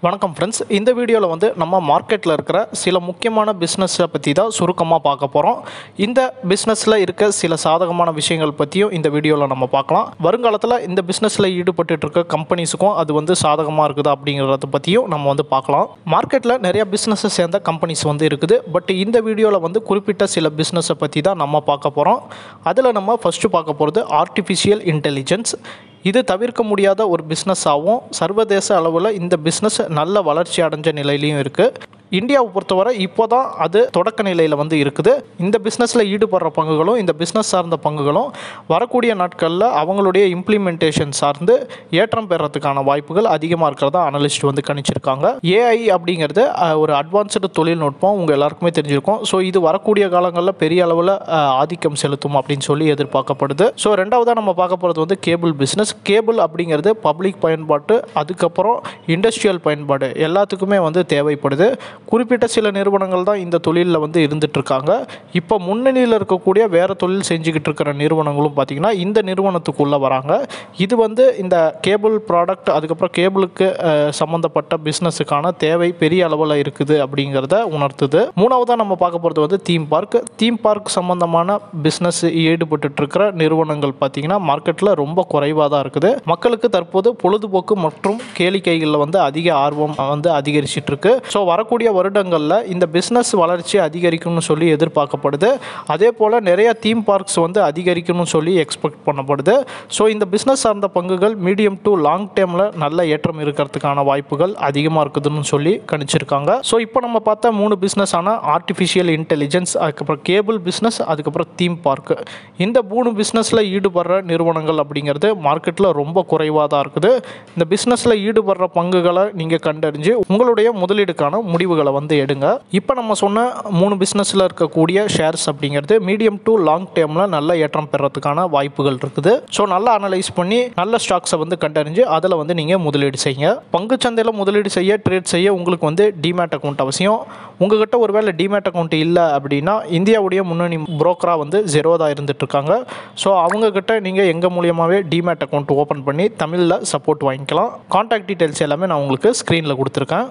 வணக்கம் ஃப்ரெண்ட்ஸ், இந்த வீடியோவில் வந்து நம்ம மார்க்கெட்டில் இருக்கிற சில முக்கியமான பிஸ்னஸை பற்றி தான் சுருக்கமாக பார்க்க போகிறோம். இந்த பிஸ்னஸில் இருக்க சில சாதகமான விஷயங்கள் பற்றியும் இந்த வீடியோவில் நம்ம பார்க்கலாம். வருங்காலத்தில் இந்த பிஸ்னஸில் ஈடுபட்டு இருக்க கம்பெனிஸுக்கும் அது வந்து சாதகமாக இருக்குதா அப்படிங்கிறத பற்றியும் நம்ம வந்து பார்க்கலாம். மார்க்கெட்டில் நிறைய பிஸ்னஸை சேர்ந்த கம்பெனிஸ் வந்து இருக்குது. பட் இந்த வீடியோவில் வந்து குறிப்பிட்ட சில பிஸ்னஸை பற்றி தான் நம்ம பார்க்க போகிறோம். அதில் நம்ம ஃபஸ்ட்டு பார்க்க போகிறது ஆர்டிஃபிஷியல் இன்டெலிஜென்ஸ். இது தவிர்க்க முடியாத ஒரு பிஸ்னஸாகவும் சர்வதேச அளவில் இந்த பிஸ்னஸ் நல்ல வளர்ச்சி அடைஞ்ச நிலையிலையும் இருக்குது. இந்தியாவை பொறுத்தவரை இப்போ தான் அது தொடக்க நிலையில் வந்து இருக்குது. இந்த பிஸ்னஸில் ஈடுபடுற பங்குகளும் இந்த பிஸ்னஸ் சார்ந்த பங்குகளும் வரக்கூடிய நாட்களில் அவங்களுடைய இம்ப்ளிமெண்டேஷன் சார்ந்து ஏற்றம் பெறத்துக்கான வாய்ப்புகள் அதிகமாக இருக்கிறதா அனலிஸ்ட் வந்து கணிச்சிருக்காங்க. ஏஐ அப்படிங்கிறது ஒரு அட்வான்ஸ்டு தொழில்நுட்பம், உங்கள் எல்லாருக்குமே தெரிஞ்சிருக்கும். ஸோ இது வரக்கூடிய காலங்களில் பெரிய அளவில் ஆதிக்கம் செலுத்தும் அப்படின்னு சொல்லி எதிர்பார்க்கப்படுது. ஸோ ரெண்டாவதாக நம்ம பார்க்க போகிறது வந்து கேபிள் பிஸ்னஸ். கேபிள் அப்படிங்கிறது பப்ளிக் பயன்பாட்டு, அதுக்கப்புறம் இண்டஸ்ட்ரியல் பயன்பாடு எல்லாத்துக்குமே வந்து தேவைப்படுது. குறிப்பிட்ட சில நிறுவனங்கள் தான் இந்த தொழிலில் வந்து இருந்துகிட்ருக்காங்க. இப்போ முன்னணியில் இருக்கக்கூடிய வேறு தொழில் செஞ்சுக்கிட்டு இருக்கிற நிறுவனங்களும் பார்த்திங்கன்னா இந்த நிறுவனத்துக்குள்ளே வராங்க. இது வந்து இந்த கேபிள் ப்ராடக்ட், அதுக்கப்புறம் கேபிளுக்கு சம்மந்தப்பட்ட பிஸ்னஸுக்கான தேவை பெரிய அளவில் இருக்குது அப்படிங்கிறத உணர்த்துது. மூணாவதாக நம்ம பார்க்க போகிறது வந்து தீம் பார்க் சம்மந்தமான பிஸ்னஸ் ஈடுபட்டுருக்கிற நிறுவனங்கள் பார்த்திங்கன்னா மார்க்கெட்டில் ரொம்ப குறைவாக தான் இருக்குது. மக்களுக்கு தற்போது பொழுதுபோக்கு மற்றும் கேளிக்கைகளில் வந்து அதிக ஆர்வம் வந்து அதிகரிச்சிட்டு இருக்கு. ஸோ வரக்கூடிய வருடங்களில் இந்த பிஸ்னஸ் வளர்ச்சி அதிகரிக்கும்னு சொல்லி எதிர்பார்க்கப்படுது. அதே போல் நிறைய தீம் பார்க்ஸ் வந்து அதிகரிக்கணும்னு சொல்லி எக்ஸ்பெக்ட் பண்ணப்படுது. ஸோ இந்த பிஸ்னஸ் சார்ந்த பங்குகள் மீடியம் டு லாங் டேர்மில் நல்ல ஏற்றம் இருக்கிறதுக்கான வாய்ப்புகள் அதிகமாக இருக்குதுன்னு சொல்லி கணிச்சிருக்காங்க. ஸோ இப்போ நம்ம பார்த்த 3 பிஸ்னஸான ஆர்டிஃபிஷியல் இன்டெலிஜென்ஸ், அதுக்கப்புறம் கேபிள் பிஸ்னஸ், அதுக்கப்புறம் தீம் பார்க், இந்த 3 பிஸ்னஸில் ஈடுபடுற நிறுவனங்கள் அப்படிங்கிறது மார்க்கெட்டில் ரொம்ப குறைவாக தான் இருக்குது. இந்த பிஸ்னஸில் ஈடுபடுற பங்குகளை நீங்கள் கண்டறிஞ்சு உங்களுடைய முதலீடுக்கான முடிவுகளை வந்து எடுங்க. இப்போ நம்ம சொன்ன 3 பிஸ்னஸில் இருக்கக்கூடிய ஷேர்ஸ் அப்படிங்கிறது மீடியம் டு லாங் டேர்மில் நல்ல ஏற்றம் பெறத்துக்கான வாய்ப்புகள் இருக்குது. ஸோ நல்லா அனலைஸ் பண்ணி நல்ல ஸ்டாக்ஸை வந்து கண்டறிஞ்சு அதில் வந்து நீங்கள் முதலீடு செய்யுங்க. பங்குச்சந்தையில் முதலீடு செய்ய, ட்ரேட் செய்ய உங்களுக்கு வந்து டிமேட் அக்கௌண்ட் அவசியம். உங்ககிட்ட ஒருவேளை டிமேட் அக்கௌண்ட் இல்லை அப்படின்னா இந்தியாவுடைய முன்னணி புரோக்கராக வந்து ஜெரோதா இருந்துட்டு இருக்காங்க. ஸோ அவங்கக்கிட்ட நீங்கள் எங்கள் மூலியமாகவே டிமேட் அக்கௌண்ட் ஓப்பன் பண்ணி தமிழில் சப்போர்ட் வாங்கிக்கலாம். கான்டாக்ட் டீட்டெயில்ஸ் எல்லாமே நான் உங்களுக்கு ஸ்க்ரீனில் கொடுத்துருக்கேன்.